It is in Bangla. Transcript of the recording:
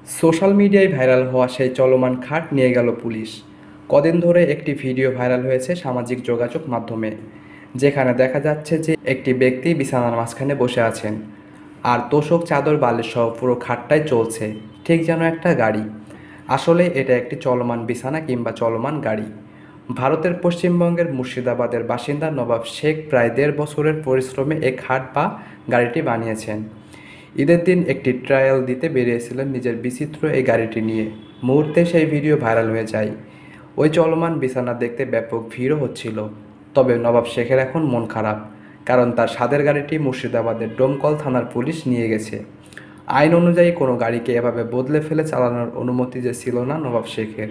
সোশ্যাল মিডিয়ায় ভাইরাল হওয়া সেই চলমান খাট নিয়ে গেল পুলিশ। কদিন ধরে একটি ভিডিও ভাইরাল হয়েছে সামাজিক যোগাযোগ মাধ্যমে, যেখানে দেখা যাচ্ছে যে একটি ব্যক্তি বিছানার মাঝখানে বসে আছেন, আর তোশক চাদর বালিশ সহ পুরো খাটটাই চলছে, ঠিক যেন একটা গাড়ি। আসলে এটা একটি চলমান বিছানা কিংবা চলমান গাড়ি। ভারতের পশ্চিমবঙ্গের মুর্শিদাবাদের বাসিন্দা নবাব শেখ প্রায় ১.৫ বছরের পরিশ্রমে এই খাট বা গাড়িটি বানিয়েছেন। ঈদের দিন একটি ট্রায়াল দিতে বেরিয়েছিলেন নিজের বিচিত্র এই গাড়িটি নিয়ে। মুহূর্তে সেই ভিডিও ভাইরাল হয়ে যায়। ওই চলমান বিছানা দেখতে ব্যাপক ভিড়ও হচ্ছিল। তবে নবাব শেখের এখন মন খারাপ, কারণ তার স্বাদের গাড়িটি মুর্শিদাবাদের ডোমকল থানার পুলিশ নিয়ে গেছে। আইন অনুযায়ী কোনো গাড়িকে এভাবে বদলে ফেলে চালানোর অনুমতি যে ছিল না নবাব শেখের।